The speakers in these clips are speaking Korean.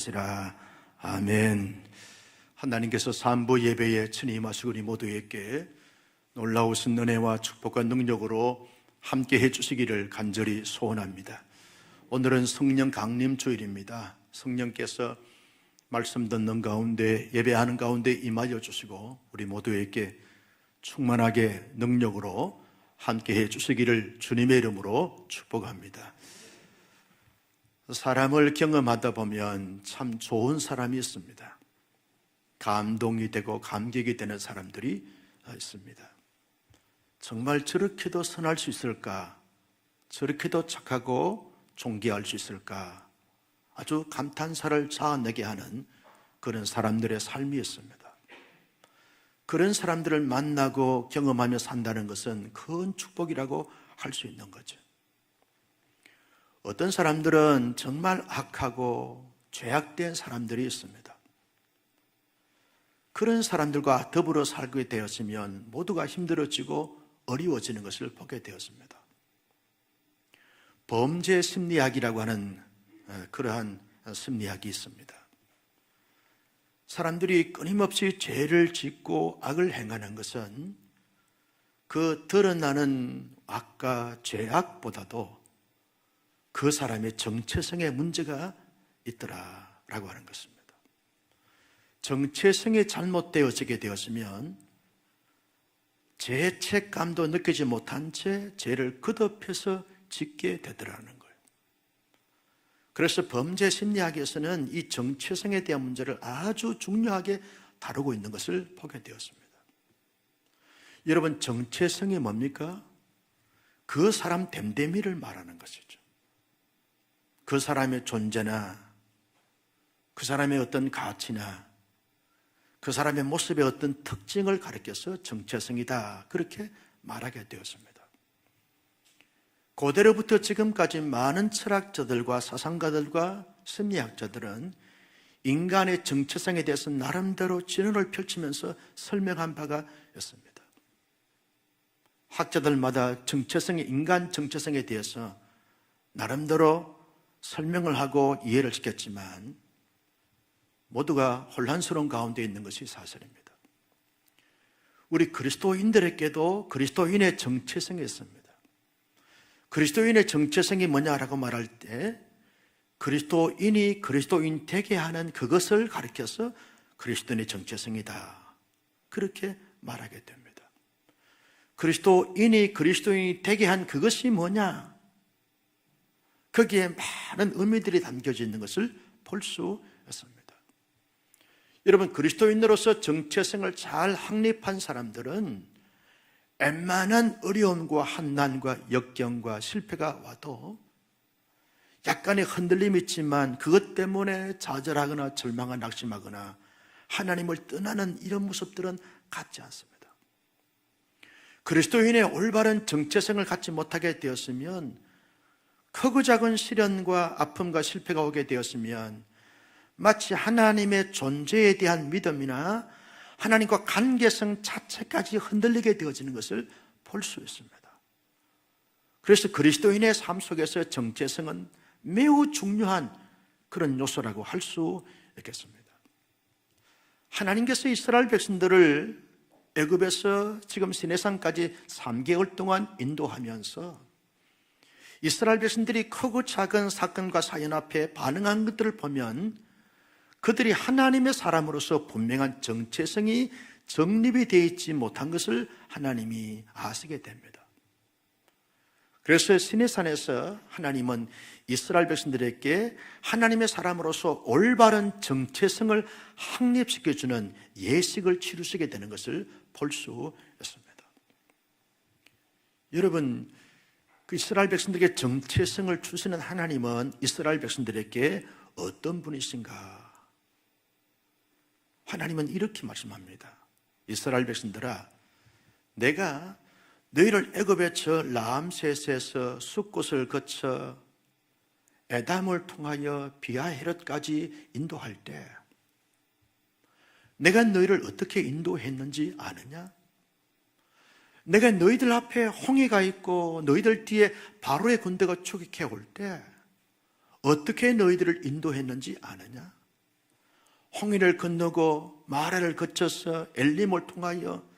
시라. 아멘. 하나님께서 삼부 예배에 친히 임하시고 우리 모두에게 놀라우신 은혜와 축복과 능력으로 함께 해주시기를 간절히 소원합니다. 오늘은 성령 강림 주일입니다. 성령께서 말씀 듣는 가운데, 예배하는 가운데 임하여 주시고 우리 모두에게 충만하게 능력으로 함께 해주시기를 주님의 이름으로 축복합니다. 사람을 경험하다 보면 참 좋은 사람이 있습니다. 감동이 되고 감격이 되는 사람들이 있습니다. 정말 저렇게도 선할 수 있을까? 저렇게도 착하고 존귀할 수 있을까? 아주 감탄사를 자아내게 하는 그런 사람들의 삶이 있습니다. 그런 사람들을 만나고 경험하며 산다는 것은 큰 축복이라고 할 수 있는 거죠. 어떤 사람들은 정말 악하고 죄악된 사람들이 있습니다. 그런 사람들과 더불어 살게 되었으면 모두가 힘들어지고 어려워지는 것을 보게 되었습니다. 범죄 심리학이라고 하는 그러한 심리학이 있습니다. 사람들이 끊임없이 죄를 짓고 악을 행하는 것은 그 드러나는 악과 죄악보다도 그 사람의 정체성에 문제가 있더라라고 하는 것입니다. 정체성이 잘못되어지게 되었으면 죄책감도 느끼지 못한 채 죄를 거듭해서 짓게 되더라는 거예요. 그래서 범죄 심리학에서는 이 정체성에 대한 문제를 아주 중요하게 다루고 있는 것을 보게 되었습니다. 여러분, 정체성이 뭡니까? 그 사람 됨됨이를 말하는 것이죠. 그 사람의 존재나 그 사람의 어떤 가치나 그 사람의 모습의 어떤 특징을 가리켜서 정체성이다, 그렇게 말하게 되었습니다. 고대로부터 지금까지 많은 철학자들과 사상가들과 심리학자들은 인간의 정체성에 대해서 나름대로 진언을 펼치면서 설명한 바가 있습니다. 학자들마다 인간 정체성에 대해서 나름대로 설명을 하고 이해를 시켰지만 모두가 혼란스러운 가운데 있는 것이 사실입니다. 우리 그리스도인들에게도 그리스도인의 정체성이 있습니다. 그리스도인의 정체성이 뭐냐라고 말할 때 그리스도인이 그리스도인 되게 하는 그것을 가리켜서 그리스도인의 정체성이다, 그렇게 말하게 됩니다. 그리스도인이 그리스도인이 되게 한 그것이 뭐냐? 거기에 많은 의미들이 담겨져 있는 것을 볼 수 있습니다. 여러분, 그리스도인으로서 정체성을 잘 확립한 사람들은 웬만한 어려움과 한난과 역경과 실패가 와도 약간의 흔들림이 있지만 그것 때문에 좌절하거나 절망하거나 낙심하거나 하나님을 떠나는 이런 모습들은 갖지 않습니다. 그리스도인의 올바른 정체성을 갖지 못하게 되었으면, 크고 작은 시련과 아픔과 실패가 오게 되었으면 마치 하나님의 존재에 대한 믿음이나 하나님과 관계성 자체까지 흔들리게 되어지는 것을 볼 수 있습니다. 그래서 그리스도인의 삶 속에서 정체성은 매우 중요한 그런 요소라고 할 수 있겠습니다. 하나님께서 이스라엘 백성들을 애굽에서 지금 시내산까지 3개월 동안 인도하면서 이스라엘 백성들이 크고 작은 사건과 사연 앞에 반응한 것들을 보면 그들이 하나님의 사람으로서 분명한 정체성이 정립이 되어 있지 못한 것을 하나님이 아시게 됩니다. 그래서 시내산에서 하나님은 이스라엘 백성들에게 하나님의 사람으로서 올바른 정체성을 확립시켜주는 예식을 치르시게 되는 것을 볼 수 있습니다. 여러분, 그 이스라엘 백성들에게 정체성을 주시는 하나님은 이스라엘 백성들에게 어떤 분이신가? 하나님은 이렇게 말씀합니다. 이스라엘 백성들아, 내가 너희를 애굽의 저 라암셋에서 숫곳을 거쳐 에담을 통하여 비하헤롯까지 인도할 때 내가 너희를 어떻게 인도했는지 아느냐? 내가 너희들 앞에 홍해가 있고 너희들 뒤에 바로의 군대가 추격해 올 때 어떻게 너희들을 인도했는지 아느냐? 홍해를 건너고 마라를 거쳐서 엘림을 통하여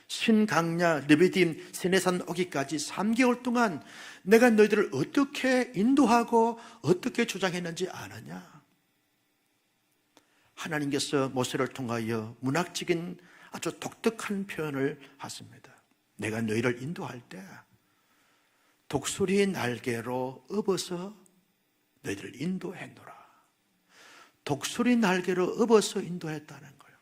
신강야 르비딤 시내산 오기까지 3개월 동안 내가 너희들을 어떻게 인도하고 어떻게 주장했는지 아느냐? 하나님께서 모세를 통하여 문학적인 아주 독특한 표현을 하십니다. 내가 너희를 인도할 때 독수리 날개로 업어서 너희들을 인도했노라. 독수리 날개로 업어서 인도했다는 거예요.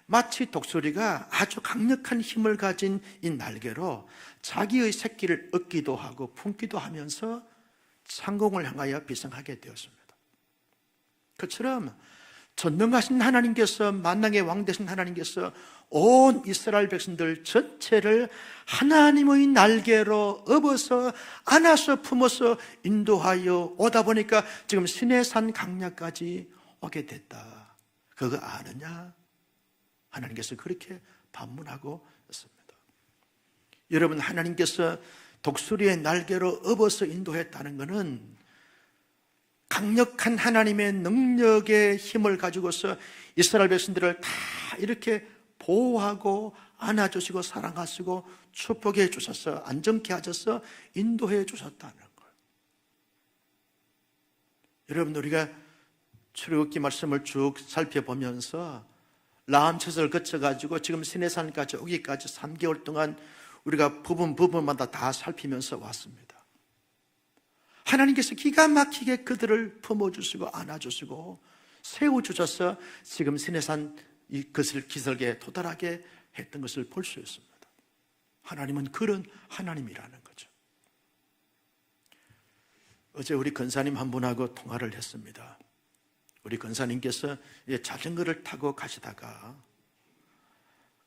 마치 독수리가 아주 강력한 힘을 가진 이 날개로 자기의 새끼를 얻기도 하고 품기도 하면서 상공을 향하여 비상하게 되었습니다. 그처럼 전능하신 하나님께서, 만왕의 왕 되신 하나님께서 온 이스라엘 백성들 전체를 하나님의 날개로 업어서 안아서 품어서 인도하여 오다 보니까 지금 시내산 강야까지 오게 됐다. 그거 아느냐? 하나님께서 그렇게 반문하고 있습니다. 여러분, 하나님께서 독수리의 날개로 업어서 인도했다는 것은 강력한 하나님의 능력의 힘을 가지고서 이스라엘 백성들을 다 이렇게 보호하고 안아주시고 사랑하시고 축복해 주셔서 안정케 하셔서 인도해 주셨다는 거예요. 여러분, 우리가 출애굽기 말씀을 쭉 살펴보면서 라암set을 거쳐가지고 지금 시내산까지 오기까지 3개월 동안 우리가 부분마다 다 살피면서 왔습니다. 하나님께서 기가 막히게 그들을 품어주시고 안아주시고 세워주셔서 지금 시내산 이 것을 기슭에 도달하게 했던 것을 볼 수 있습니다. 하나님은 그런 하나님이라는 거죠. 어제 우리 권사님 한 분하고 통화를 했습니다. 우리 권사님께서 자전거를 타고 가시다가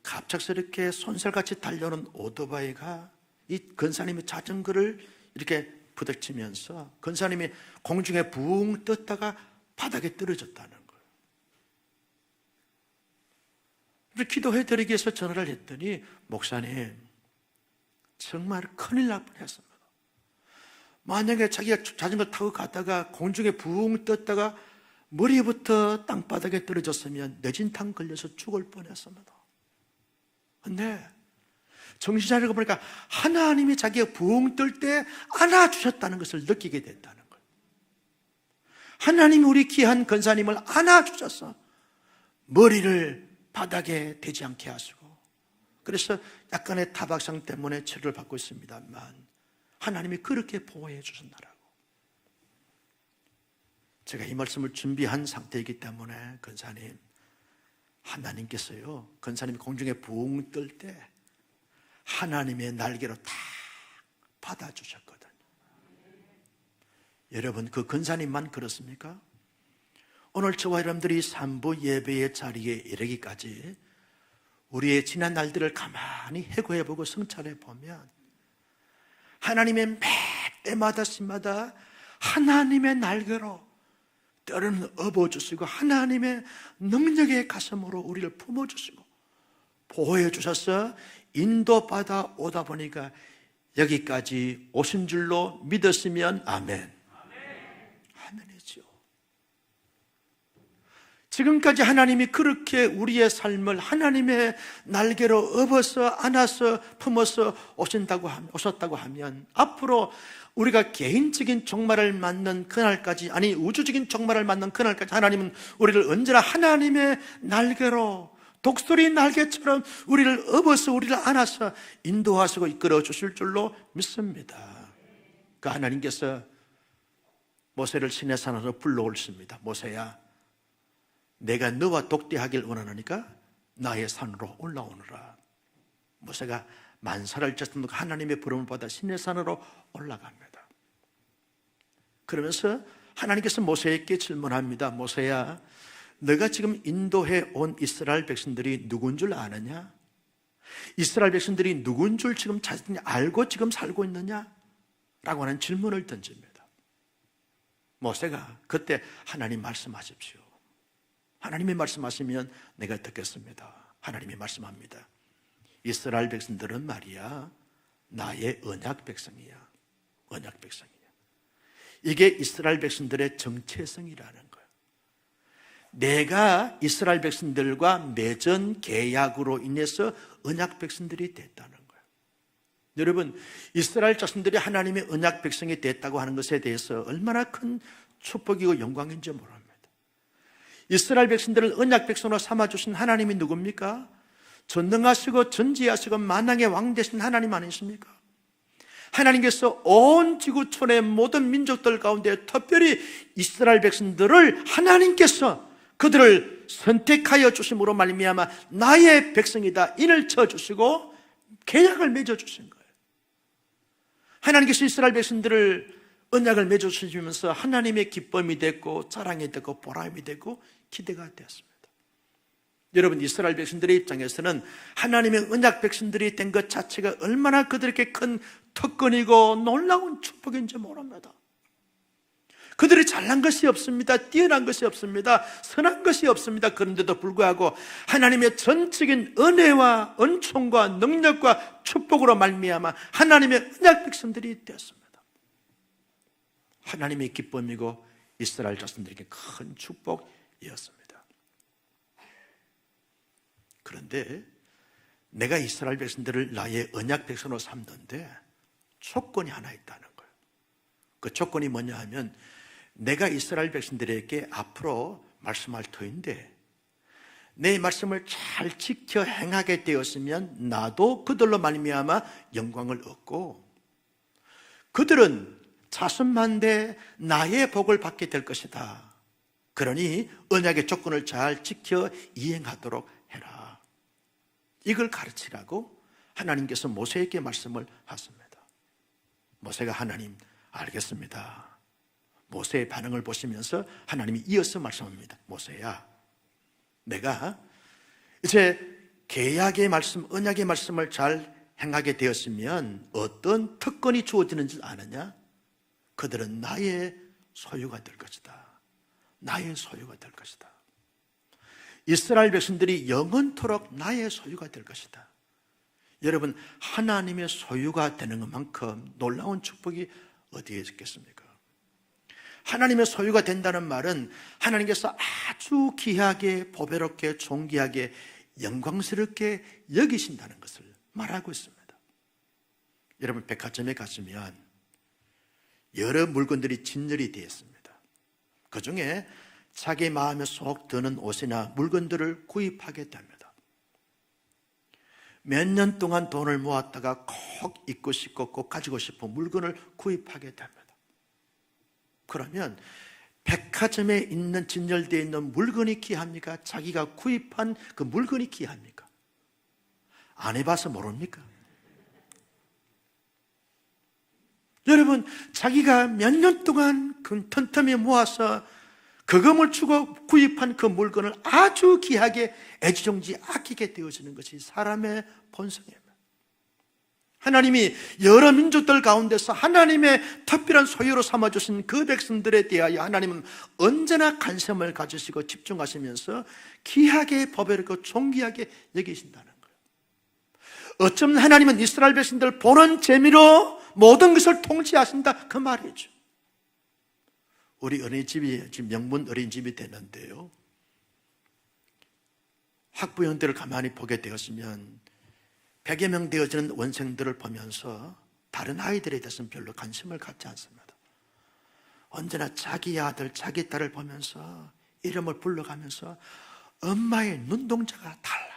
갑작스럽게 손살같이 달려오는 오토바이가 이 권사님의 자전거를 이렇게 부딪히면서 권사님이 공중에 붕 떴다가 바닥에 떨어졌다는 거예요. 그래서 기도해드리기 위해서 전화를 했더니 목사님, 정말 큰일 날 뻔했습니다. 만약에 자기가 자전거 타고 가다가 공중에 붕 떴다가 머리부터 땅바닥에 떨어졌으면 뇌진탕 걸려서 죽을 뻔했습니다. 근데 정신 차리고 보니까 하나님이 자기가 붕 뜰 때 안아주셨다는 것을 느끼게 됐다는 거예요. 하나님이 우리 귀한 권사님을 안아주셔서 머리를 바닥에 대지 않게 하시고, 그래서 약간의 타박상 때문에 치료를 받고 있습니다만 하나님이 그렇게 보호해 주셨나라고. 제가 이 말씀을 준비한 상태이기 때문에 권사님, 하나님께서요, 권사님이 공중에 붕 뜰 때 하나님의 날개로 다 받아주셨거든요. 여러분, 그 권사님만 그렇습니까? 오늘 저와 여러분들이 산부 예배의 자리에 이르기까지 우리의 지난 날들을 가만히 해고해보고 성찰해보면 하나님의 매 때마다 시마다 하나님의 날개로 때로는 업어주시고 하나님의 능력의 가슴으로 우리를 품어주시고 보호해 주셔서 인도받아 오다 보니까 여기까지 오신 줄로 믿었으면 아멘. 아멘이죠. 지금까지 하나님이 그렇게 우리의 삶을 하나님의 날개로 업어서 안아서 품어서 오셨다고 하면 앞으로 우리가 개인적인 종말을 맞는 그날까지, 아니 우주적인 종말을 맞는 그날까지 하나님은 우리를 언제나 하나님의 날개로 독수리 날개처럼 우리를 업어서 우리를 안아서 인도하시고 이끌어 주실 줄로 믿습니다. 그 하나님께서 모세를 시내산으로 불러올습니다. 모세야, 내가 너와 독대하길 원하노니까 나의 산으로 올라오너라. 모세가 만사를 졌던 하나님의 부름을 받아 시내산으로 올라갑니다. 그러면서 하나님께서 모세에게 질문합니다. 모세야, 너가 지금 인도해 온 이스라엘 백성들이 누군 줄 아느냐? 이스라엘 백성들이 누군 줄 지금 자신이 알고 지금 살고 있느냐? 라고 하는 질문을 던집니다. 모세가 그때 하나님 말씀하십시오. 하나님이 말씀하시면 내가 듣겠습니다. 하나님이 말씀합니다. 이스라엘 백성들은 말이야, 나의 언약 백성이야. 언약 백성이야. 이게 이스라엘 백성들의 정체성이라는 거예요. 내가 이스라엘 백성들과 맺은 계약으로 인해서 언약 백성들이 됐다는 거예요. 여러분, 이스라엘 자손들이 하나님의 언약 백성이 됐다고 하는 것에 대해서 얼마나 큰 축복이고 영광인지 모릅니다. 이스라엘 백성들을 언약 백성으로 삼아주신 하나님이 누굽니까? 전능하시고 전지하시고 만왕의 왕 되신 하나님 아니십니까? 하나님께서 온 지구촌의 모든 민족들 가운데 특별히 이스라엘 백성들을 하나님께서 그들을 선택하여 주심으로 말미암아 나의 백성이다 인을 쳐주시고 계약을 맺어주신 거예요. 하나님께서 이스라엘 백성들을 언약을 맺어주시면서 하나님의 기쁨이 됐고 자랑이 됐고 보람이 됐고 기대가 되었습니다. 여러분, 이스라엘 백성들의 입장에서는 하나님의 언약 백성들이 된 것 자체가 얼마나 그들에게 큰 특권이고 놀라운 축복인지 모릅니다. 그들이 잘난 것이 없습니다. 뛰어난 것이 없습니다. 선한 것이 없습니다. 그런데도 불구하고 하나님의 전적인 은혜와 은총과 능력과 축복으로 말미암아 하나님의 언약 백성들이 되었습니다. 하나님의 기쁨이고 이스라엘 자손들에게 큰 축복이었습니다. 그런데 내가 이스라엘 백성들을 나의 언약 백성으로 삼는데 조건이 하나 있다는 거예요. 그 조건이 뭐냐 하면 내가 이스라엘 백성들에게 앞으로 말씀할 터인데 내 말씀을 잘 지켜 행하게 되었으면 나도 그들로 말미암아 영광을 얻고 그들은 자손만대 나의 복을 받게 될 것이다. 그러니 언약의 조건을 잘 지켜 이행하도록 해라. 이걸 가르치라고 하나님께서 모세에게 말씀을 하십니다. 모세가 하나님 알겠습니다. 모세의 반응을 보시면서 하나님이 이어서 말씀합니다. 모세야, 내가 이제 계약의 말씀, 언약의 말씀을 잘 행하게 되었으면 어떤 특권이 주어지는지 아느냐? 그들은 나의 소유가 될 것이다. 나의 소유가 될 것이다. 이스라엘 백성들이 영원토록 나의 소유가 될 것이다. 여러분, 하나님의 소유가 되는 것만큼 놀라운 축복이 어디에 있겠습니까? 하나님의 소유가 된다는 말은 하나님께서 아주 귀하게 보배롭게 존귀하게 영광스럽게 여기신다는 것을 말하고 있습니다. 여러분, 백화점에 가시면 여러 물건들이 진열이 되어 있습니다. 그 중에 자기 마음에 쏙 드는 옷이나 물건들을 구입하게 됩니다. 몇 년 동안 돈을 모았다가 꼭 입고 싶고 꼭 가지고 싶은 물건을 구입하게 됩니다. 그러면 백화점에 있는 진열되어 있는 물건이 귀합니까? 자기가 구입한 그 물건이 귀합니까? 안 해봐서 모릅니까? 여러분, 자기가 몇 년 동안 그 틈틈이 모아서 그금을 주고 구입한 그 물건을 아주 귀하게 애지중지 아끼게 되어지는 것이 사람의 본성입니다. 하나님이 여러 민족들 가운데서 하나님의 특별한 소유로 삼아주신 그 백성들에 대하여 하나님은 언제나 관심을 가지시고 집중하시면서 귀하게 보배롭고 존귀하게 여기신다는 거예요. 어쩌면 하나님은 이스라엘 백성들 보는 재미로 모든 것을 통치하신다, 그 말이죠. 우리 어린이집이 지금 명문 어린이집이 됐는데요, 학부형들을 가만히 보게 되었으면 100여 명 되어지는 원생들을 보면서 다른 아이들에 대해서는 별로 관심을 갖지 않습니다. 언제나 자기 아들, 자기 딸을 보면서 이름을 불러가면서 엄마의 눈동자가 달라요.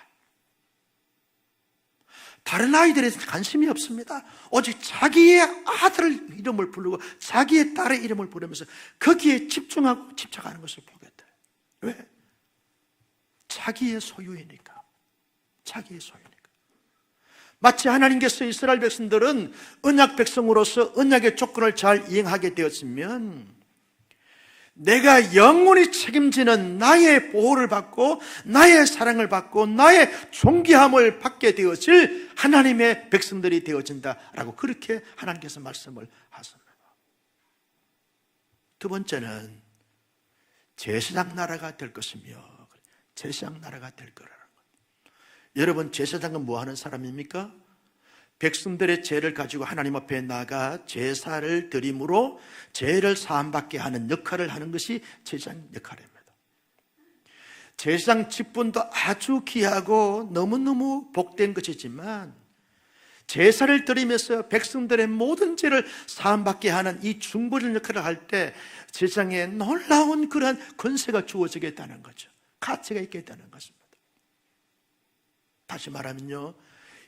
다른 아이들에 대해서 관심이 없습니다. 오직 자기의 아들을 이름을 부르고 자기의 딸의 이름을 부르면서 거기에 집중하고 집착하는 것을 보게 돼요. 왜? 자기의 소유이니까. 자기의 소유니까. 마치 하나님께서 이스라엘 백성들은 언약 백성으로서 언약의 조건을 잘 이행하게 되었으면 내가 영원히 책임지는 나의 보호를 받고 나의 사랑을 받고 나의 존귀함을 받게 되어질 하나님의 백성들이 되어진다라고 그렇게 하나님께서 말씀을 하십니다. 두 번째는 제사장 나라가 될 것이며 제사장 나라가 될 거라는 것. 여러분, 제사장은 뭐 하는 사람입니까? 백성들의 죄를 가지고 하나님 앞에 나가 제사를 드림으로 죄를 사함받게 하는 역할을 하는 것이 제사장 역할입니다. 제사장 직분도 아주 귀하고 너무너무 복된 것이지만 제사를 드리면서 백성들의 모든 죄를 사함받게 하는 이 중보자 역할을 할 때 제사장에 놀라운 그러한 권세가 주어지겠다는 거죠. 가치가 있겠다는 것입니다. 다시 말하면요,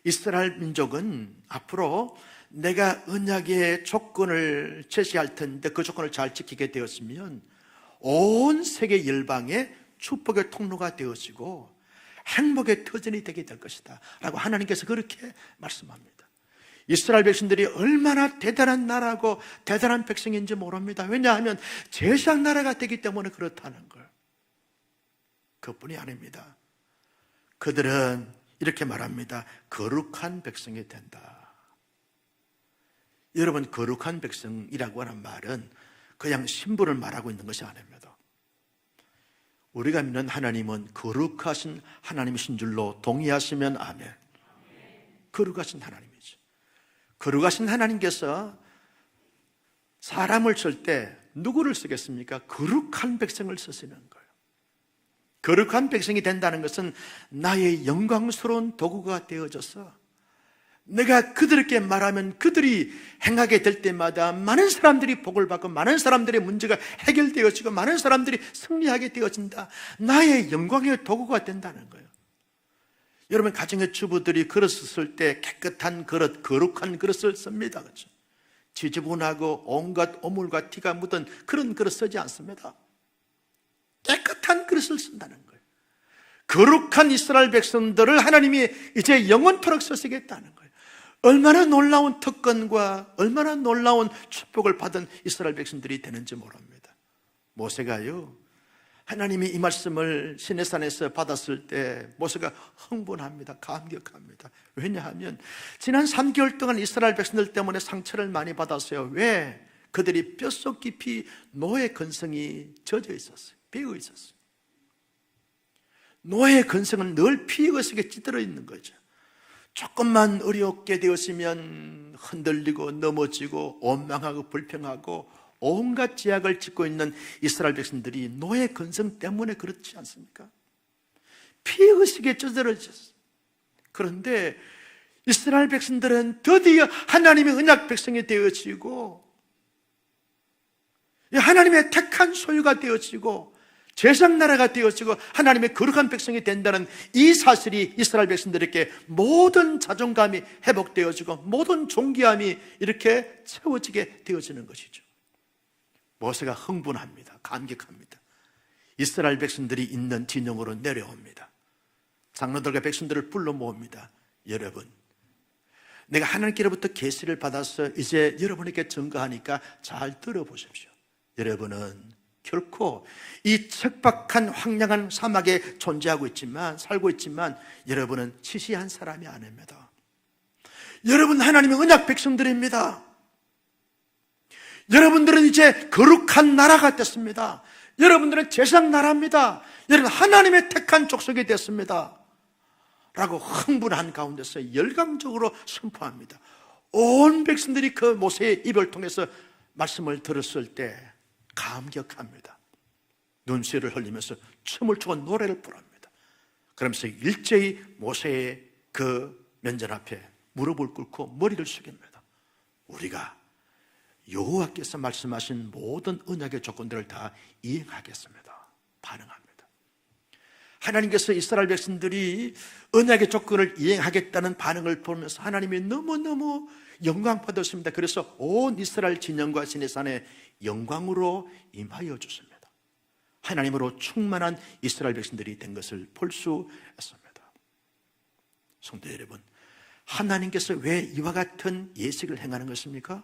이스라엘 민족은 앞으로 내가 언약의 조건을 제시할 텐데 그 조건을 잘 지키게 되었으면 온 세계 열방의 축복의 통로가 되어지고 행복의 터전이 되게 될 것이다 라고 하나님께서 그렇게 말씀합니다. 이스라엘 백성들이 얼마나 대단한 나라고 대단한 백성인지 모릅니다. 왜냐하면 제사장 나라가 되기 때문에 그렇다는 걸. 그뿐이 아닙니다. 그들은 이렇게 말합니다. 거룩한 백성이 된다. 여러분, 거룩한 백성이라고 하는 말은 그냥 신분을 말하고 있는 것이 아닙니다. 우리가 믿는 하나님은 거룩하신 하나님이신 줄로 동의하시면 아멘. 거룩하신 하나님이죠. 거룩하신 하나님께서 사람을 쓸 때 누구를 쓰겠습니까? 거룩한 백성을 쓰시는 거예요. 거룩한 백성이 된다는 것은 나의 영광스러운 도구가 되어져서 내가 그들에게 말하면 그들이 행하게 될 때마다 많은 사람들이 복을 받고 많은 사람들의 문제가 해결되어지고 많은 사람들이 승리하게 되어진다. 나의 영광의 도구가 된다는 거예요. 여러분, 가정의 주부들이 그릇을 쓸 때 깨끗한 그릇, 거룩한 그릇을 씁니다. 그렇죠? 지저분하고 온갖 오물과 티가 묻은 그런 그릇 쓰지 않습니다. 깨끗한 그릇을 쓴다는 거예요. 거룩한 이스라엘 백성들을 하나님이 이제 영원토록 쓰시겠다는 거예요. 얼마나 놀라운 특권과 얼마나 놀라운 축복을 받은 이스라엘 백성들이 되는지 모릅니다. 모세가요, 하나님이 이 말씀을 시내산에서 받았을 때 모세가 흥분합니다. 감격합니다. 왜냐하면 지난 3개월 동안 이스라엘 백성들 때문에 상처를 많이 받았어요. 왜? 그들이 뼛속 깊이 노예 근성이 젖어 있었어요. 배어 있었어요. 노예의 근성은 늘 피해의식에 찌들어 있는 거죠. 조금만 어렵게 되었으면 흔들리고 넘어지고 원망하고 불평하고 온갖 제약을 짓고 있는 이스라엘 백성들이 노예 근성 때문에 그렇지 않습니까? 피해의식에 찌들어졌어요. 그런데 이스라엘 백성들은 드디어 하나님의 언약 백성이 되어지고 하나님의 택한 소유가 되어지고 제사장 나라가 되어지고 하나님의 거룩한 백성이 된다는 이 사실이 이스라엘 백성들에게 모든 자존감이 회복되어지고 모든 존귀함이 이렇게 채워지게 되어지는 것이죠. 모세가 흥분합니다. 감격합니다. 이스라엘 백성들이 있는 진영으로 내려옵니다. 장로들과 백성들을 불러 모읍니다. 여러분, 내가 하나님께로부터 계시를 받아서 이제 여러분에게 증거하니까 잘 들어보십시오. 여러분은 결코 이 척박한 황량한 사막에 존재하고 있지만, 살고 있지만 여러분은 치시한 사람이 아닙니다. 여러분 하나님의 언약 백성들입니다. 여러분들은 이제 거룩한 나라가 됐습니다. 여러분들은 제사장 나라입니다. 여러분 하나님의 택한 족속이 됐습니다 라고 흥분한 가운데서 열광적으로 선포합니다. 온 백성들이 그 모세의 입을 통해서 말씀을 들었을 때 감격합니다. 눈시를 흘리면서 춤을 추고 노래를 부릅니다. 그러면서 일제히 모세의 그 면전 앞에 무릎을 꿇고 머리를 숙입니다. 우리가 여호와께서 말씀하신 모든 언약의 조건들을 다 이행하겠습니다. 반응합니다. 하나님께서 이스라엘 백성들이 언약의 조건을 이행하겠다는 반응을 보면서 하나님이 너무너무 영광 받았습니다. 그래서 온 이스라엘 진영과 시내산에 영광으로 임하여 주십니다. 하나님으로 충만한 이스라엘 백성들이 된 것을 볼 수 있습니다. 성도 여러분, 하나님께서 왜 이와 같은 예식을 행하는 것입니까?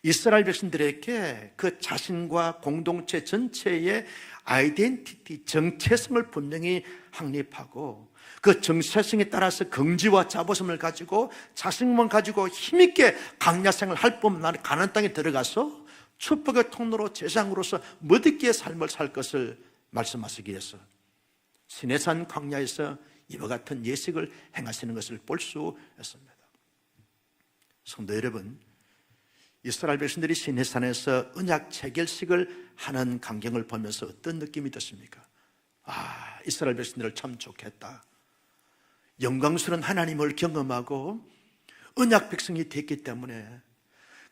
이스라엘 백성들에게 그 자신과 공동체 전체의 아이덴티티, 정체성을 분명히 확립하고 그 정체성에 따라서 긍지와 자부심을 가지고 자신만 가지고 힘있게 강야생을 할 뿐만 아니라 가나안 땅에 들어가서 축복의 통로로 제사장으로서 멋있게 삶을 살 것을 말씀하시기 위해서 시내산 광야에서 이와 같은 예식을 행하시는 것을 볼 수 있습니다. 성도 여러분, 이스라엘 백성들이 시내산에서 언약 체결식을 하는 광경을 보면서 어떤 느낌이 드십니까? 이스라엘 백성들 참 좋겠다. 영광스러운 하나님을 경험하고 언약 백성이 됐기 때문에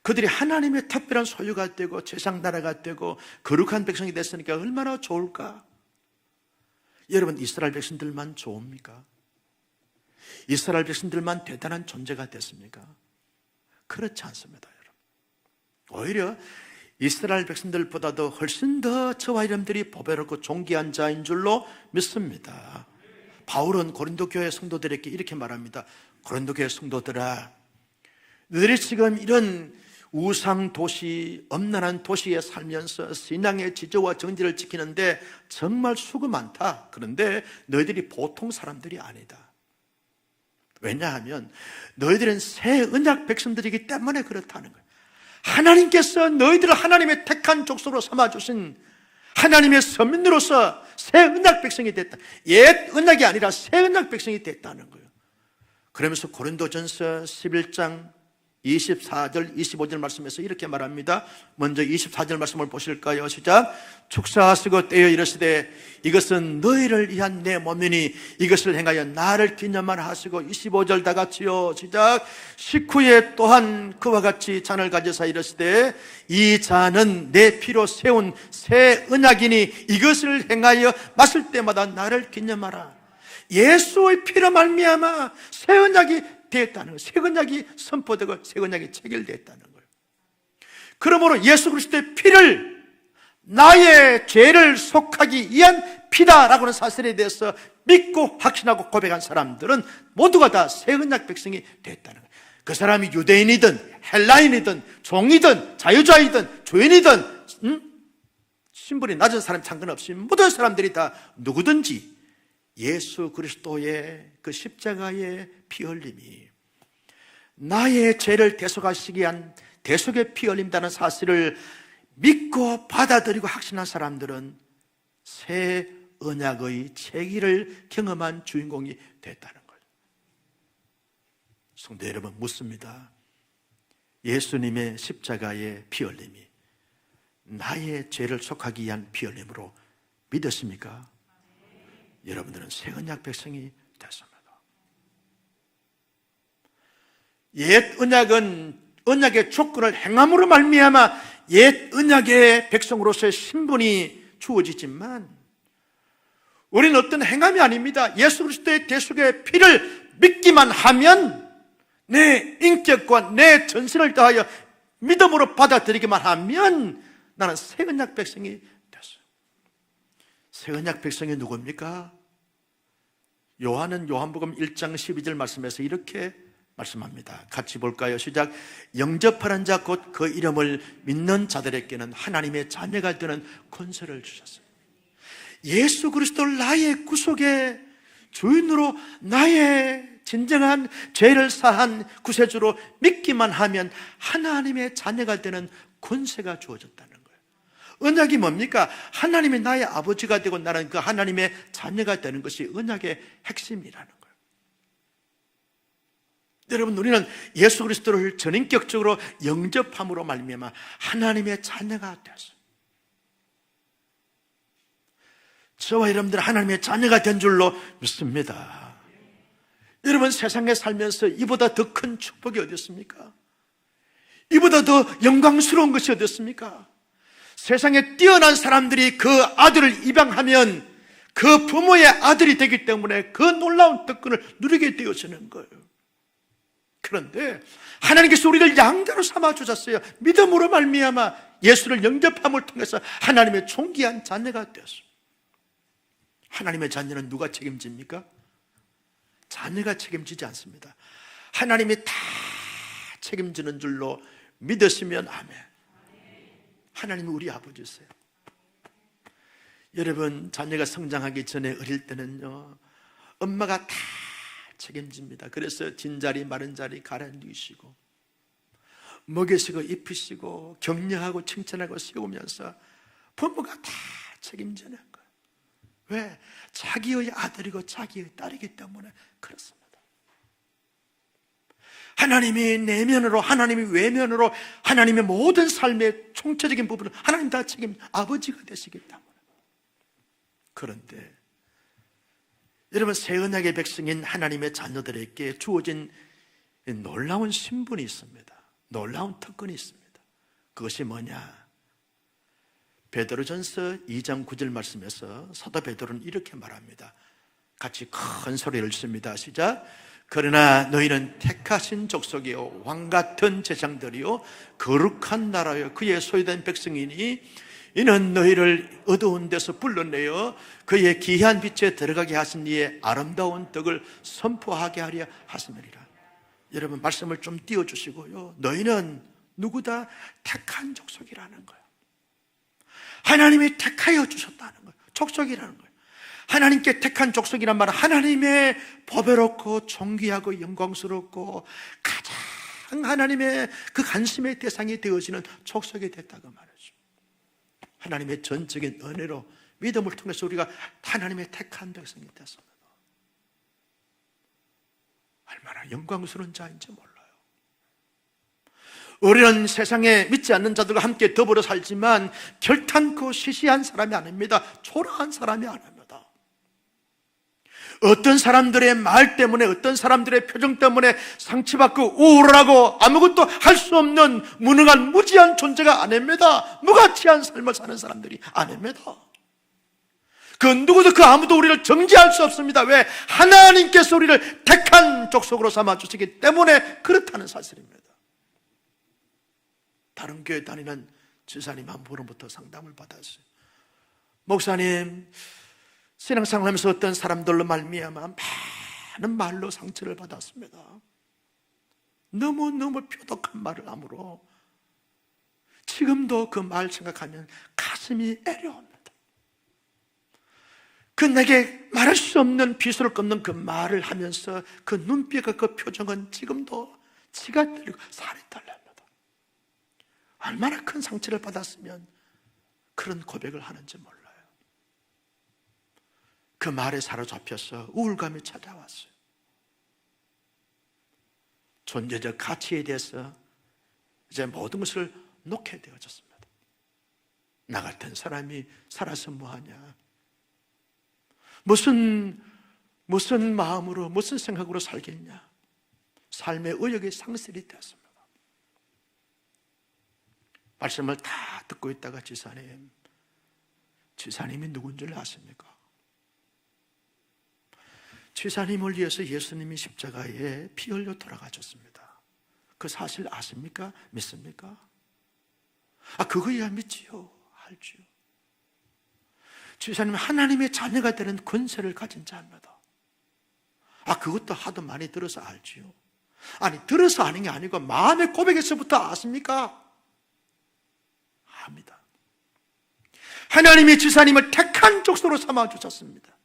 그들이 하나님의 특별한 소유가 되고 제상 나라가 되고 거룩한 백성이 됐으니까 얼마나 좋을까? 여러분, 이스라엘 백성들만 좋습니까? 이스라엘 백성들만 대단한 존재가 됐습니까? 그렇지 않습니다, 여러분. 오히려 이스라엘 백성들보다도 훨씬 더 저와 여러분들이 보배롭고 존귀한 자인 줄로 믿습니다. 바울은 고린도 교회 성도들에게 이렇게 말합니다. 고린도 교회 성도들아, 너희들이 지금 이런 우상 도시, 엄난한 도시에 살면서 신앙의 지조와 정지를 지키는데 정말 수고 많다. 그런데 너희들이 보통 사람들이 아니다. 왜냐하면 너희들은 새 언약 백성들이기 때문에 그렇다는 거예요. 하나님께서 너희들을 하나님의 택한 족속으로 삼아주신 하나님의 서민으로서 새 언약 백성이 됐다. 옛 언약이 아니라 새 언약 백성이 됐다는 거예요. 그러면서 고린도전서 11장 24절 25절 말씀에서 이렇게 말합니다. 먼저 24절 말씀을 보실까요? 시작. 축사하시고 떼어 이르시되 이것은 너희를 위한 내 몸이니 이것을 행하여 나를 기념하라 하시고 25절 다 같이요. 시작. 식후에 또한 그와 같이 잔을 가져서 이르시되 이 잔은 내 피로 세운 새 언약이니 이것을 행하여 마실 때마다 나를 기념하라. 예수의 피로 말미암아 새 언약이 되었다는 거예요. 새 언약이 선포되고 새 언약이 체결되었다는 거예요. 그러므로 예수 그리스도의 피를 나의 죄를 속하기 위한 피다라고 하는 사실에 대해서 믿고 확신하고 고백한 사람들은 모두가 다 새 언약 백성이 됐다는 거예요. 그 사람이 유대인이든 헬라인이든 종이든 자유자이든 죄인이든 신분이 낮은 사람 상관없이 모든 사람들이 다 누구든지 예수 그리스도의 그 십자가의 피 흘림이 나의 죄를 대속하시기 위한 대속의 피 흘림다는 사실을 믿고 받아들이고 확신한 사람들은 새 언약의 체기를 경험한 주인공이 됐다는 거예요. 성도 여러분, 묻습니다. 예수님의 십자가의 피 흘림이 나의 죄를 속하기 위한 피 흘림으로 믿으십니까? 여러분들은 새 언약 백성이 됐습니다. 옛 언약은 언약의 조건을 행함으로 말미암아 옛 언약의 백성으로서의 신분이 주어지지만 우리는 어떤 행함이 아닙니다. 예수 그리스도의 대속의 피를 믿기만 하면 내 인격과 내 전신을 다하여 믿음으로 받아들이기만 하면 나는 새 언약 백성이 됐어요. 새 언약 백성이 누굽니까? 요한은 요한복음 1장 12절 말씀에서 이렇게 말씀합니다. 같이 볼까요? 시작. 영접하는 자 곧 그 이름을 믿는 자들에게는 하나님의 자녀가 되는 권세를 주셨어요. 예수 그리스도를 나의 구속의 주인으로 나의 진정한 죄를 사한 구세주로 믿기만 하면 하나님의 자녀가 되는 권세가 주어졌다는 거예요. 언약이 뭡니까? 하나님이 나의 아버지가 되고 나는 그 하나님의 자녀가 되는 것이 언약의 핵심이라는 거예요. 여러분, 우리는 예수 그리스도를 전인격적으로 영접함으로 말미암아 하나님의 자녀가 되었어요. 저와 여러분들 하나님의 자녀가 된 줄로 믿습니다. 여러분, 세상에 살면서 이보다 더 큰 축복이 어디 있습니까? 이보다 더 영광스러운 것이 어디 있습니까? 세상에 뛰어난 사람들이 그 아들을 입양하면 그 부모의 아들이 되기 때문에 그 놀라운 특권을 누리게 되어지는 거예요. 그런데 하나님께서 우리를 양대로 삼아주셨어요. 믿음으로 말미암아 예수를 영접함을 통해서 하나님의 존귀한 자녀가 되었어요. 하나님의 자녀는 누가 책임집니까? 자녀가 책임지지 않습니다. 하나님이 다 책임지는 줄로 믿으시면 아멘. 하나님이 우리 아버지세요. 여러분, 자녀가 성장하기 전에 어릴 때는요, 엄마가 다 책임집니다. 그래서 진자리 마른 자리 가라앉히시고 먹이시고 입히시고 격려하고 칭찬하고 세우면서 부모가 다 책임지는 거예요. 왜? 자기의 아들이고 자기의 딸이기 때문에 그렇습니다. 하나님이 내면으로, 하나님이 외면으로, 하나님의 모든 삶의 총체적인 부분을 하나님 다 책임, 아버지가 되시기 때문에. 그런데 여러분, 새 언약의 백성인 하나님의 자녀들에게 주어진 놀라운 신분이 있습니다. 놀라운 특권이 있습니다. 그것이 뭐냐? 베드로전서 2장 9절 말씀에서 사도 베드로는 이렇게 말합니다. 같이 큰 소리를 칩니다. 시작. 그러나 너희는 택하신 족속이요 왕같은 제장들이요 거룩한 나라요 그의 소유된 백성이니 이는 너희를 어두운 데서 불러내어 그의 귀한 빛에 들어가게 하신 이의 아름다운 덕을 선포하게 하려 하심이니라. 여러분, 말씀을 좀 띄워주시고요, 너희는 누구다? 택한 족속이라는 거예요. 하나님이 택하여 주셨다는 거예요. 족속이라는 거예요. 하나님께 택한 족속이란 말은 하나님의 보배롭고 존귀하고 영광스럽고 가장 하나님의 그 관심의 대상이 되어지는 족속이 됐다고 말이죠. 하나님의 전적인 은혜로 믿음을 통해서 우리가 하나님의 택한 백성이 됐습니다. 얼마나 영광스러운 자인지 몰라요. 우리는 세상에 믿지 않는 자들과 함께 더불어 살지만 결탄코 시시한 사람이 아닙니다. 초라한 사람이 아닙니다. 어떤 사람들의 말 때문에, 어떤 사람들의 표정 때문에 상처받고 우울하고 아무것도 할 수 없는 무능한 무지한 존재가 아닙니다. 무가치한 삶을 사는 사람들이 아닙니다. 그 누구도 그 아무도 우리를 정죄할 수 없습니다. 왜? 하나님께서 우리를 택한 족속으로 삼아주시기 때문에 그렇다는 사실입니다. 다른 교회 다니는 지사님 한 분으로부터 상담을 받았어요. 목사님, 신앙생활하면서 어떤 사람들로 말미암아 많은 말로 상처를 받았습니다. 너무너무 표독한 말을 함으로 지금도 그 말 생각하면 가슴이 애려옵니다. 그 내게 말할 수 없는 비수를 꺾는 그 말을 하면서 그 눈빛과 그 표정은 지금도 치가 떨리고 살이 떨립니다. 얼마나 큰 상처를 받았으면 그런 고백을 하는지 몰라요. 그 말에 사로잡혀서 우울감이 찾아왔어요. 존재적 가치에 대해서 이제 모든 것을 놓게 되어졌습니다. 나 같은 사람이 살아서 뭐하냐, 무슨 마음으로, 무슨 생각으로 살겠냐, 삶의 의욕이 상실이 되었습니다. 말씀을 다 듣고 있다가 지사님이 누군 줄 아십니까? 지사님을 위해서 예수님이 십자가에 피 흘려 돌아가셨습니다. 그 사실 아십니까? 믿습니까? 그거야 믿지요, 알지요. 지사님은 하나님의 자녀가 되는 권세를 가진 자입니다. 그것도 하도 많이 들어서 알지요. 아니, 들어서 아는 게 아니고 마음의 고백에서부터 아십니까? 합니다. 하나님이 지사님을 택한 족속으로 삼아주셨습니다.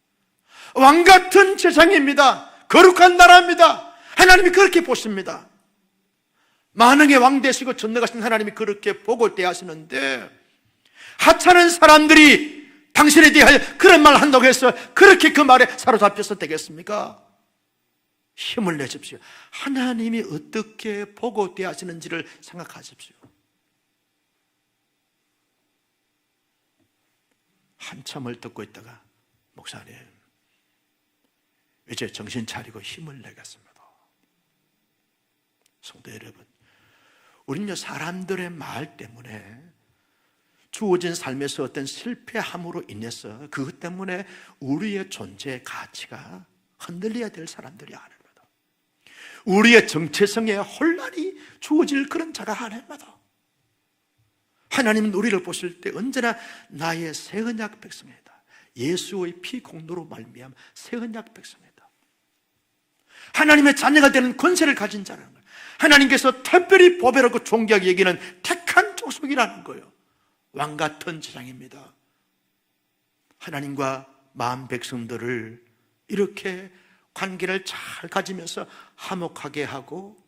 왕같은 제장입니다. 거룩한 나라입니다. 하나님이 그렇게 보십니다. 만왕의 왕 되시고 전능하신 하나님이 그렇게 보고 대하시는데, 하찮은 사람들이 당신에 대하여 그런 말을 한다고 해서 그렇게 그 말에 사로잡혀서 되겠습니까? 힘을 내십시오. 하나님이 어떻게 보고 대하시는지를 생각하십시오. 한참을 듣고 있다가, 목사님, 이제 정신 차리고 힘을 내겠습니다. 성도 여러분, 우리는요, 사람들의 말 때문에, 주어진 삶에서 어떤 실패함으로 인해서 그것 때문에 우리의 존재의 가치가 흔들려야 될 사람들이 아닙니다. 우리의 정체성에 혼란이 주어질 그런 자가 아닙니다. 하나님은 우리를 보실 때 언제나 나의 새 언약 백성이다. 예수의 피 공로로 말미암아 새 언약 백성이다. 하나님의 자녀가 되는 권세를 가진 자라는 거예요. 하나님께서 특별히 보배롭고 존귀하게 여기는 택한 족속이라는 거예요. 왕같은 제장입니다. 하나님과 마음 백성들을 이렇게 관계를 잘 가지면서 화목하게 하고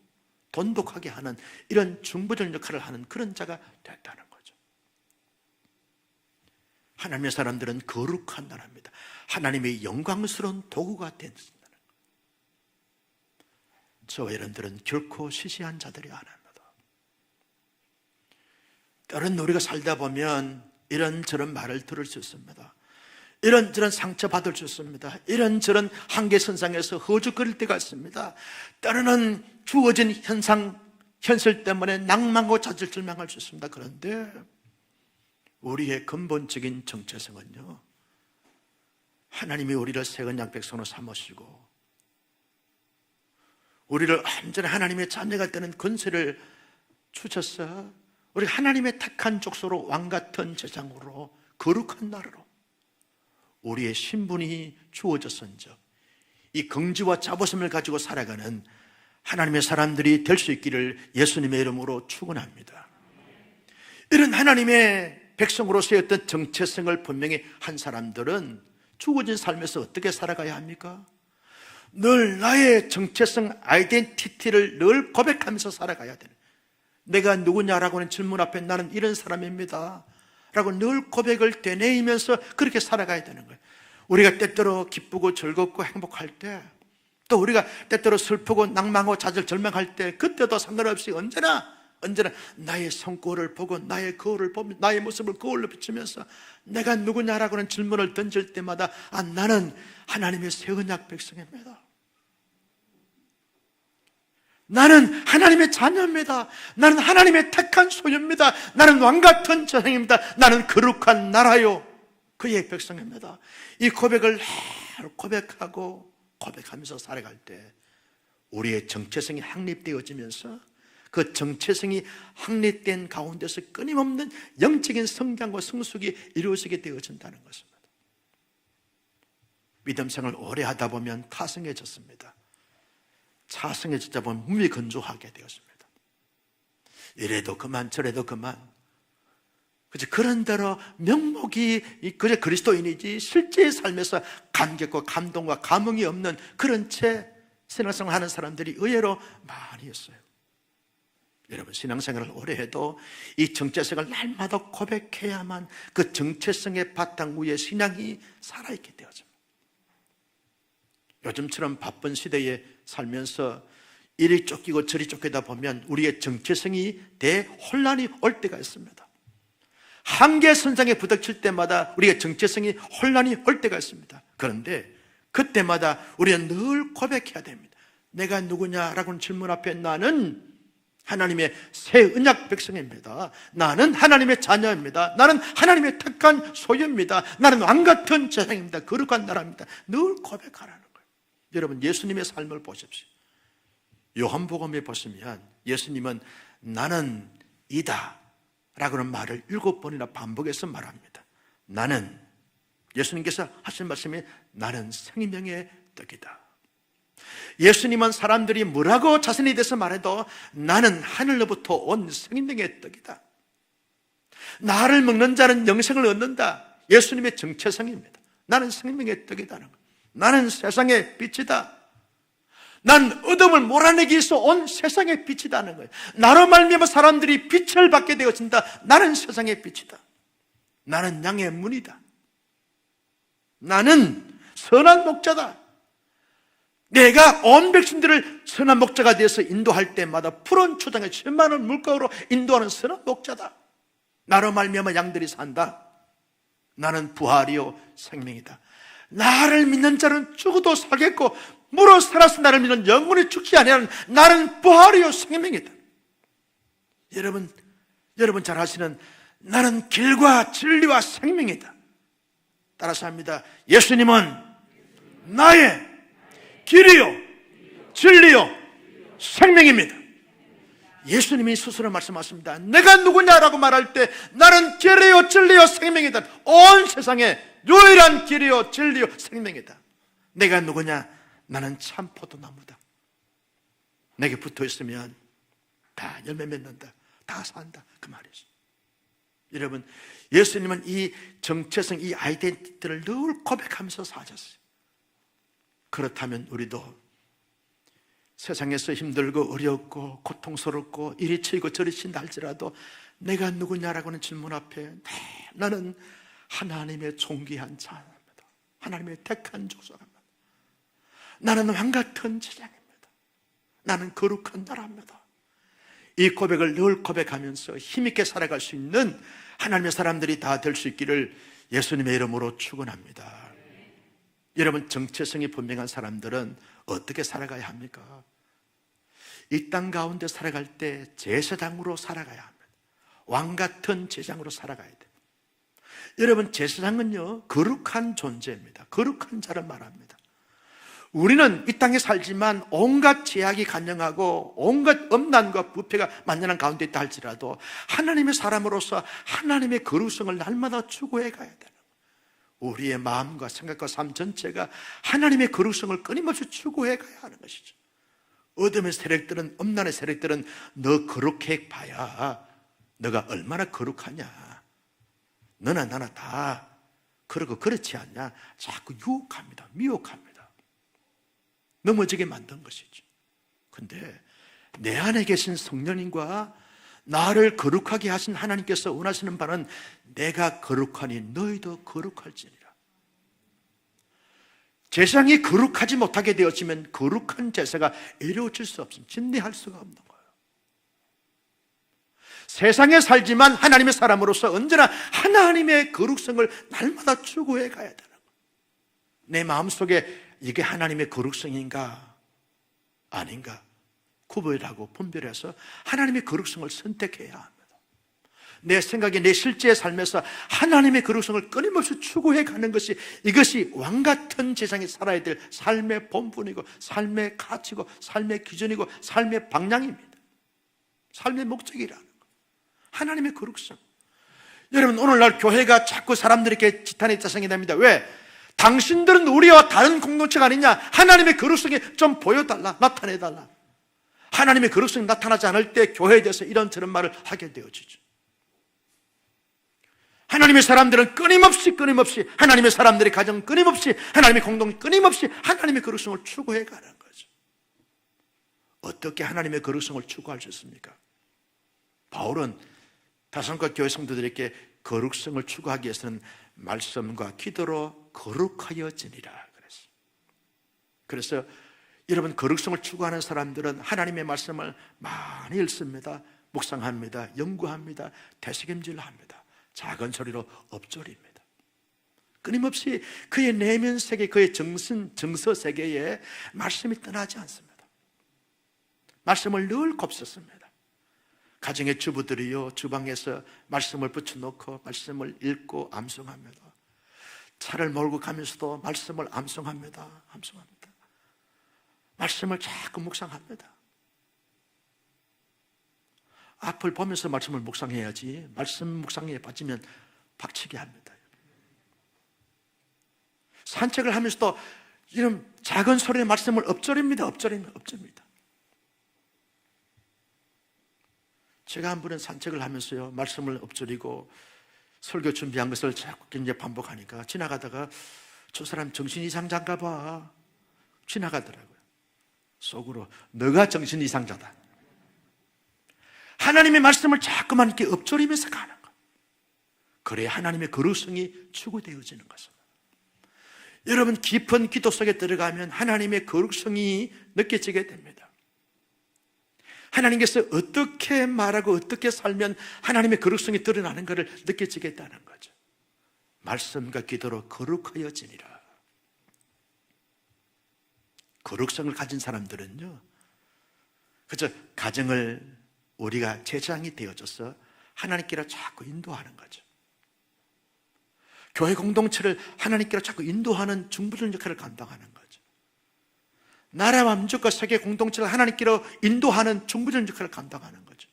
돈독하게 하는 이런 중보적 역할을 하는 그런 자가 됐다는 거죠. 하나님의 사람들은 거룩한 나라입니다. 하나님의 영광스러운 도구가 된다는 거예요. 저와 여러분들은 결코 시시한 자들이 아닙니다. 때로는 우리가 살다 보면 이런저런 말을 들을 수 있습니다. 이런저런 상처받을 수 있습니다. 이런저런 한계선상에서 허죽거릴 때가 있습니다. 때로는 주어진 현실 때문에 낭망하고 자질절망할 수 있습니다. 그런데 우리의 근본적인 정체성은요, 하나님이 우리를 새 언약 백성으로 삼으시고 우리를 완전히 하나님의 자녀가 되는 권세를 주셔서 우리 하나님의 택한 족속으로 왕같은 제장으로 거룩한 나라로 우리의 신분이 주어졌은즉 이 긍지와 자부심을 가지고 살아가는 하나님의 사람들이 될 수 있기를 예수님의 이름으로 축원합니다. 이런 하나님의 백성으로서의 어떤 정체성을 분명히 한 사람들은 주어진 삶에서 어떻게 살아가야 합니까? 늘 나의 정체성, 아이덴티티를 늘 고백하면서 살아가야 되는, 내가 누구냐라고 하는 질문 앞에 나는 이런 사람입니다 라고 늘 고백을 되뇌이면서 그렇게 살아가야 되는 거예요. 우리가 때때로 기쁘고 즐겁고 행복할 때, 또 우리가 때때로 슬프고 낭망하고 좌절절망할 때, 그때도 상관없이 언제나 나의 성과를 보고 나의 거울을 보며 나의 모습을 거울로 비추면서 내가 누구냐라고 하는 질문을 던질 때마다 나는 하나님의 새 언약 백성입니다. 나는 하나님의 자녀입니다. 나는 하나님의 택한 소유입니다. 나는 왕같은 제사장입니다. 나는 거룩한 나라요 그의 백성입니다. 이 고백을 고백하고 고백하면서 살아갈 때 우리의 정체성이 확립되어지면서 그 정체성이 확립된 가운데서 끊임없는 영적인 성장과 성숙이 이루어지게 되어진다는 것입니다. 믿음 생활을 오래 하다 보면 타성해졌습니다. 차성해지다 보면 몸이 건조하게 되었습니다. 이래도 그만 저래도 그만, 그런 대로 명목이 그저 그리스도인이지 실제의 삶에서 감격과 감동과 감흥이 없는 그런 채 신앙생활 하는 사람들이 의외로 많이 있어요. 여러분, 신앙생활을 오래 해도 이 정체성을 날마다 고백해야만 그 정체성의 바탕 위에 신앙이 살아있게 되어집니다. 요즘처럼 바쁜 시대에 살면서 이리 쫓기고 저리 쫓기다 보면 우리의 정체성이 대혼란이 올 때가 있습니다. 한계선상에 부닥칠 때마다 우리의 정체성이 혼란이 올 때가 있습니다. 그런데 그때마다 우리는 늘 고백해야 됩니다. 내가 누구냐라고 질문 앞에 나는 하나님의 새 언약 백성입니다. 나는 하나님의 자녀입니다. 나는 하나님의 택한 소유입니다. 나는 왕같은 제사장입니다. 거룩한 나라입니다. 늘 고백하라는 거예요. 여러분, 예수님의 삶을 보십시오. 요한복음에 보시면 예수님은 나는 이다 라고는 말을 7번이나 반복해서 말합니다. 나는, 예수님께서 하신 말씀이 나는 생명의 떡이다. 예수님은 사람들이 뭐라고 자신에 대해서 말해도 나는 하늘로부터 온 생명의 떡이다. 나를 먹는 자는 영생을 얻는다. 예수님의 정체성입니다. 나는 생명의 떡이다는 것. 나는 세상의 빛이다. 난 어둠을 몰아내기 위해서 온 세상의 빛이다는 거예요. 나로 말미암아 사람들이 빛을 받게 되어진다. 나는 세상의 빛이다. 나는 양의 문이다. 나는 선한 목자다. 내가 온 백성들을 선한 목자가 되어서 인도할 때마다 푸른 초장에 쉴만한 물가로 인도하는 선한 목자다. 나로 말미암아 양들이 산다. 나는 부활이요 생명이다. 나를 믿는 자는 죽어도 살겠고 무릇 살아서 나를 믿는 영원히 죽지 아니하는 나는 부활이요 생명이다. 여러분 잘 아시는 나는 길과 진리와 생명이다. 따라서 합니다. 예수님은 나의 길이요 진리요 생명입니다. 예수님이 스스로 말씀하십니다. 내가 누구냐라고 말할 때 나는 길이요 진리요 생명이다. 온 세상에 유일한 길이요 진리요 생명이다. 내가 누구냐? 나는 참 포도나무다. 내게 붙어있으면 다 열매 맺는다. 다 산다. 그 말이죠. 여러분, 예수님은 이 정체성, 이 아이덴티티를 늘 고백하면서 사셨어요. 그렇다면 우리도 세상에서 힘들고 어렵고 고통스럽고 이리 치이고 저리 친다 할지라도 내가 누구냐라고 하는 질문 앞에 나는 하나님의 존귀한 자입니다. 하나님의 택한 족속입니다. 나는 왕같은 제장입니다. 나는 거룩한 나라입니다. 이 고백을 늘 고백하면서 힘있게 살아갈 수 있는 하나님의 사람들이 다 될 수 있기를 예수님의 이름으로 축원합니다. 여러분, 정체성이 분명한 사람들은 어떻게 살아가야 합니까? 이 땅 가운데 살아갈 때 제사장으로 살아가야 합니다. 왕 같은 제사장으로 살아가야 돼요. 여러분, 제사장은요, 거룩한 존재입니다. 거룩한 자를 말합니다. 우리는 이 땅에 살지만 온갖 제약이 간영하고 온갖 음란과 부패가 만연한 가운데 있다 할지라도 하나님의 사람으로서 하나님의 거룩성을 날마다 추구해 가야 되는 거예요. 우리의 마음과 생각과 삶 전체가 하나님의 거룩성을 끊임없이 추구해 가야 하는 것이죠. 어둠의 세력들은, 음란의 세력들은 너 거룩해 봐야 너가 얼마나 거룩하냐, 너나 나나 다 그러고 그렇지 않냐, 자꾸 유혹합니다. 미혹합니다. 넘어지게 만든 것이죠. 근데 내 안에 계신 성령님과 나를 거룩하게 하신 하나님께서 원하시는 바는 내가 거룩하니 너희도 거룩할지니라. 제사장이 거룩하지 못하게 되어지면 거룩한 제사가 이루어질 수 없습니다. 진리할 수가 없는 거예요. 세상에 살지만 하나님의 사람으로서 언제나 하나님의 거룩성을 날마다 추구해 가야 되는 거예요. 내 마음속에 이게 하나님의 거룩성인가 아닌가 구별하고 분별해서 하나님의 거룩성을 선택해야 합니다. 내 생각에, 내 실제의 삶에서 하나님의 거룩성을 끊임없이 추구해 가는 것이, 이것이 왕같은 세상에 살아야 될 삶의 본분이고 삶의 가치고 삶의 기준이고 삶의 방향입니다. 삶의 목적이라는 것, 하나님의 거룩성. 여러분, 오늘날 교회가 자꾸 사람들에게 지탄의 대상이 됩니다. 왜? 당신들은 우리와 다른 공동체가 아니냐, 하나님의 거룩성이 좀 보여달라, 나타내달라. 하나님의 거룩성이 나타나지 않을 때 교회에 대해서 이런저런 말을 하게 되어지죠. 하나님의 사람들은 끊임없이 하나님의 사람들의 가정 끊임없이 하나님의 공동 끊임없이 하나님의 거룩성을 추구해 가는 거죠. 어떻게 하나님의 거룩성을 추구할 수 있습니까? 바울은 다성과 교회 성도들에게 거룩성을 추구하기 위해서는 말씀과 기도로 거룩하여지니라 그랬어요. 그래서 여러분, 거룩성을 추구하는 사람들은 하나님의 말씀을 많이 읽습니다. 묵상합니다. 연구합니다. 되새김질합니다. 작은 소리로 엎조립니다. 끊임없이 그의 내면 세계, 그의 정서 세계에 말씀이 떠나지 않습니다. 말씀을 늘 곱씹습니다. 가정의 주부들이요, 주방에서 말씀을 붙여놓고 말씀을 읽고 암송합니다. 차를 몰고 가면서도 말씀을 암송합니다. 말씀을 자꾸 묵상합니다. 앞을 보면서 말씀을 묵상해야지, 말씀 묵상에 빠지면 박치게 합니다. 산책을 하면서도 이런 작은 소리의 말씀을 엎조립니다. 제가 한 번은 산책을 하면서요, 말씀을 엎조리고 설교 준비한 것을 자꾸 이제 반복하니까 지나가다가 저 사람 정신 이상자인가 봐 지나가더라고요. 속으로 너가 정신 이상자다. 하나님의 말씀을 자꾸만 이렇게 엎조리면서 가는 것, 그래야 하나님의 거룩성이 추구되어지는 것입니다. 여러분, 깊은 기도 속에 들어가면 하나님의 거룩성이 느껴지게 됩니다. 하나님께서 어떻게 말하고 어떻게 살면 하나님의 거룩성이 드러나는 것을 느껴지겠다는 거죠. 말씀과 기도로 거룩하여지니라. 거룩성을 가진 사람들은요, 그저 가정을 우리가 제사장이 되어져서 하나님께로 자꾸 인도하는 거죠. 교회 공동체를 하나님께로 자꾸 인도하는 중보적 역할을 감당하는 거죠. 나라와 민족과 세계 공동체를 하나님께로 인도하는 중보적 역할을 감당하는 거죠.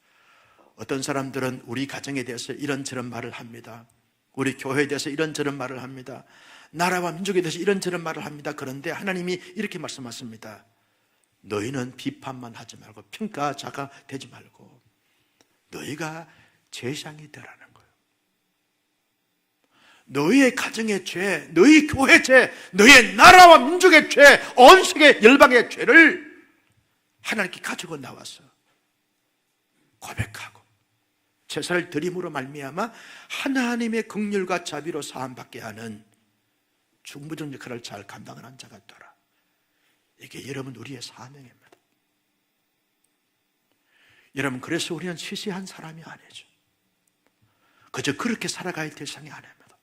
어떤 사람들은 우리 가정에 대해서 이런저런 말을 합니다. 우리 교회에 대해서 이런저런 말을 합니다. 나라와 민족에 대해서 이런저런 말을 합니다. 그런데 하나님이 이렇게 말씀하십니다. 너희는 비판만 하지 말고 평가자가 되지 말고 너희가 제사장이 되라는 거예요. 너희의 가정의 죄, 너희 교회 죄, 너희의 나라와 민족의 죄, 온 세계 열방의 죄를 하나님께 가지고 나와서 고백하고 제사를 드림으로 말미암아 하나님의 긍휼과 자비로 사함받게 하는 중보적 역할을 잘 감당하는 자가 되라. 이게 여러분 우리의 사명입니다. 여러분, 그래서 우리는 시시한 사람이 아니죠. 그저 그렇게 살아가야 될 상이 아닙니다.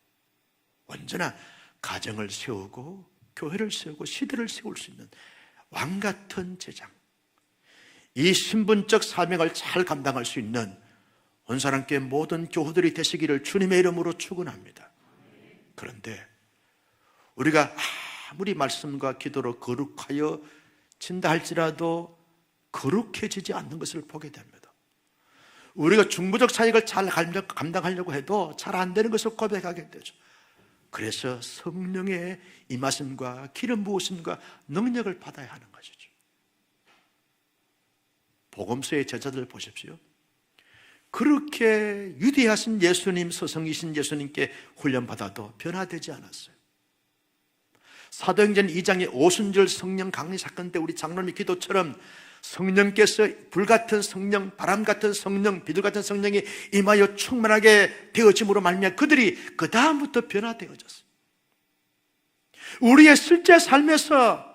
언제나 가정을 세우고 교회를 세우고 시대를 세울 수 있는 왕 같은 제장, 이 신분적 사명을 잘 감당할 수 있는 온사람께 모든 교우들이 되시기를 주님의 이름으로 축원합니다. 그런데 우리가 아무리 말씀과 기도로 거룩하여 진다 할지라도 거룩해지지 않는 것을 보게 됩니다. 우리가 중보적 사역을 잘 감당하려고 해도 잘 안 되는 것을 고백하게 되죠. 그래서 성령의 임하심과 기름 부으심과 능력을 받아야 하는 것이죠. 복음서의 제자들 보십시오. 그렇게 위대하신 예수님, 스승이신 예수님께 훈련받아도 변화되지 않았어요. 사도행전 2장의 오순절 성령 강림 사건 때 우리 장로님의 기도처럼 성령께서 불같은 성령, 바람 같은 성령, 비둘 같은 성령이 임하여 충만하게 되어짐으로 말미암아 그들이 그 다음부터 변화되어졌어요. 우리의 실제 삶에서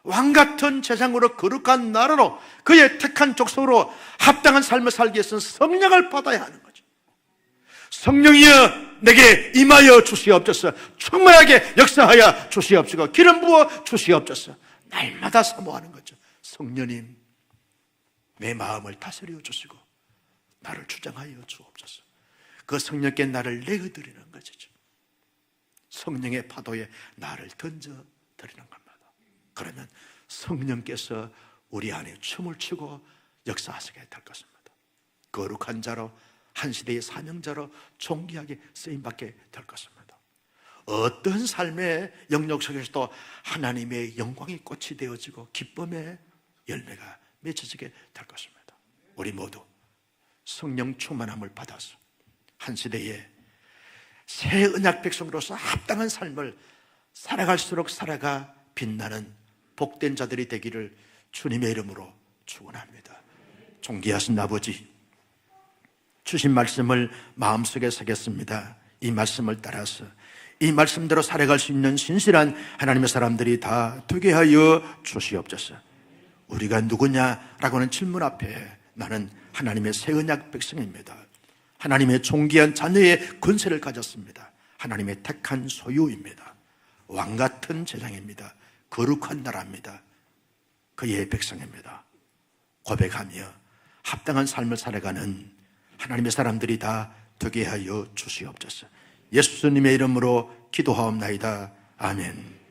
왕 같은 제장으로 거룩한 나라로 그의 택한 족속으로 합당한 삶을 살기 위해서는 성령을 받아야 하는 거죠. 성령이여 내게 임하여 주시옵소서. 충만하게 역사하여 주시옵소서. 기름 부어 주시옵소서. 날마다 사모하는 거죠. 성령님, 내 마음을 다스려 주시고 나를 주장하여 주옵소서. 그 성령께 나를 내어드리는 것이죠. 성령의 파도에 나를 던져드리는 겁니다. 그러면 성령께서 우리 안에 춤을 추고 역사하시게 될 것입니다. 거룩한 자로, 한 시대의 사명자로 존귀하게 쓰임받게 될 것입니다. 어떤 삶의 영역 속에서도 하나님의 영광이 꽃이 되어지고 기쁨의 열매가 맺혀지게 될 것입니다. 우리 모두 성령 충만함을 받아서 한 시대에 새 언약 백성으로서 합당한 삶을 살아갈수록 살아가 빛나는 복된 자들이 되기를 주님의 이름으로 축원합니다. 존귀하신 아버지, 주신 말씀을 마음속에 새겼습니다. 이 말씀을 따라서 이 말씀대로 살아갈 수 있는 신실한 하나님의 사람들이 다 되게 하여 주시옵소서. 우리가 누구냐라고 하는 질문 앞에 나는 하나님의 새 언약 백성입니다. 하나님의 존귀한 자녀의 권세를 가졌습니다. 하나님의 택한 소유입니다. 왕같은 제장입니다. 거룩한 나라입니다. 그의 백성입니다. 고백하며 합당한 삶을 살아가는 하나님의 사람들이 다 되게 하여 주시옵소서. 예수님의 이름으로 기도하옵나이다. 아멘.